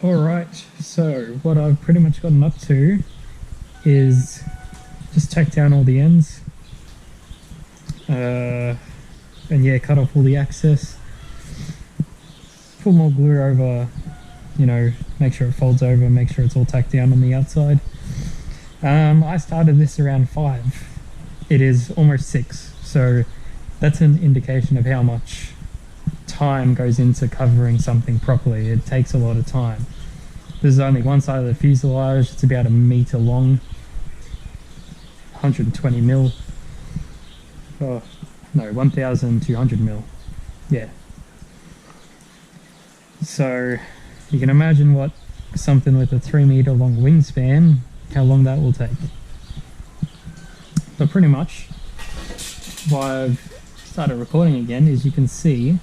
Alright, so what I've pretty much gotten up to is just tack down all the ends, and yeah, cut off all the excess, put more glue over, make sure it folds over, make sure it's all tacked down on the outside. I started this around 5. It is almost 6, so that's an indication of how much time goes into covering something properly. It takes a lot of time. This is only one side of the fuselage. It's about 1 meter long, 120 mil. Oh no, 1,200 mil. Yeah. So you can imagine what something with a 3 meter long wingspan, how long that will take. But pretty much why I've started recording again is you can see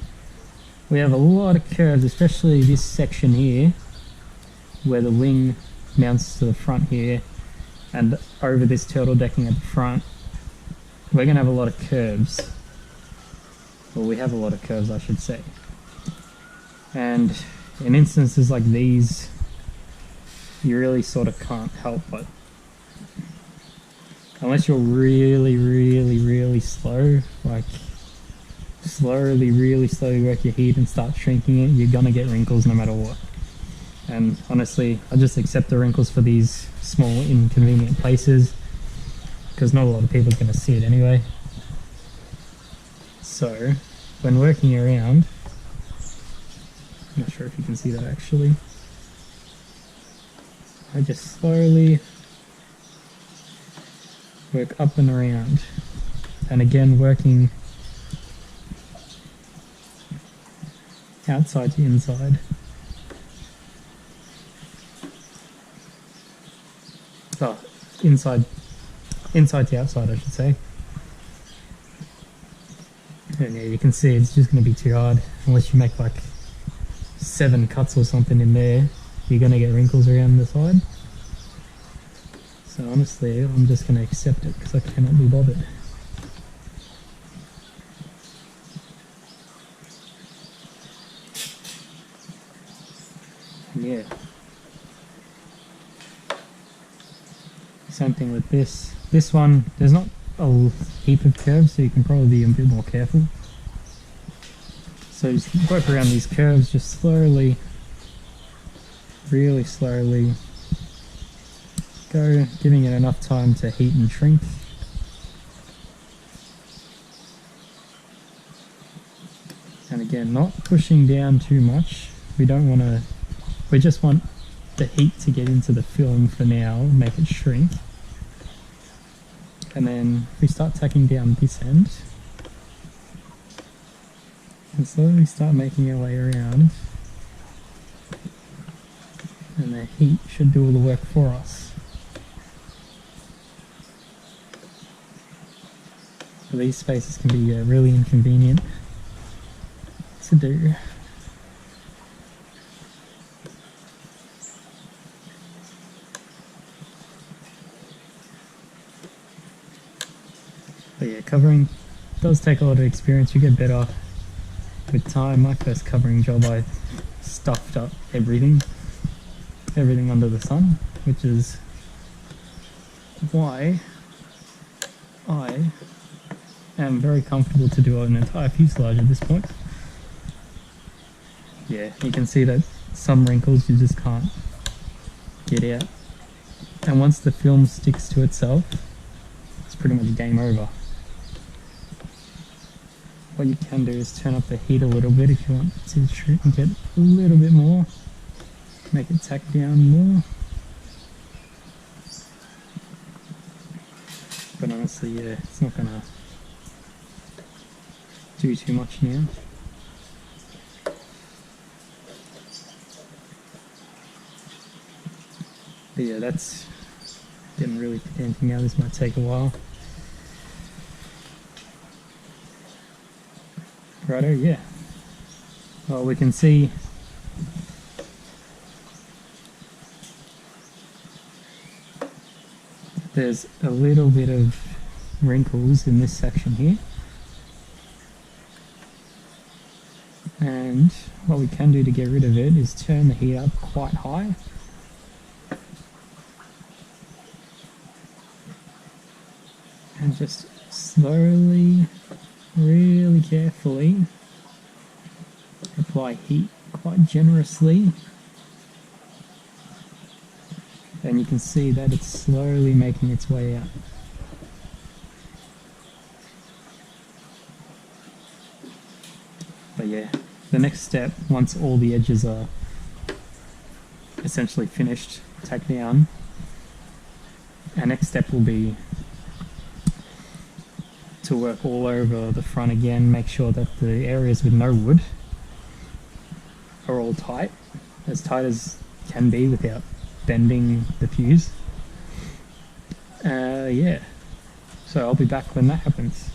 we have a lot of curves, especially this section here where the wing mounts to the front here and over this turtle decking at the front. We're going to have a lot of curves. Well, we have a lot of curves, I should say. And in instances like these, you really sort of can't help but, unless you're really slow, like really slowly work your heat and start shrinking it, you're gonna get wrinkles no matter what. And honestly, I just accept the wrinkles for these small inconvenient places because not a lot of people are going to see it anyway. So when working around, I'm not sure if you can see that actually, I just slowly work up and around, and again working outside to inside. Oh, inside to outside, I should say. And yeah, you can see it's just going to be too hard unless you make like 7 cuts or something in there. You're going to get wrinkles around the side. So honestly, I'm just going to accept it because I cannot be bothered. Yeah. Same thing with this. This one, there's not a heap of curves, so you can probably be a bit more careful. So just work around these curves just slowly, really slowly. Go, giving it enough time to heat and shrink. And again, not pushing down too much. We just want the heat to get into the film for now, make it shrink. And then we start tacking down this end and slowly start making our way around, and the heat should do all the work for us. So these spaces can be really inconvenient to do. But yeah, covering does take a lot of experience. You get better with time. My first covering job, I stuffed up everything under the sun, which is why I am very comfortable to do an entire fuselage at this point. Yeah, you can see that some wrinkles you just can't get out. And once the film sticks to itself, it's pretty much game over. What you can do is turn up the heat a little bit if you want to shoot and get a little bit more. Make it tack down more. But honestly, yeah, it's not gonna do too much now. But yeah, that's getting really pedantic now. This might take a while. Righto, yeah. Well, we can see there's a little bit of wrinkles in this section here. And what we can do to get rid of it is turn the heat up quite high. And just slowly, really carefully apply heat quite generously. And you can see that it's slowly making its way out. But yeah, the next step, once all the edges are essentially finished, tacked down, our next step will be to work all over the front again, make sure that the areas with no wood are all tight as can be without bending the fuse. Yeah, so I'll be back when that happens.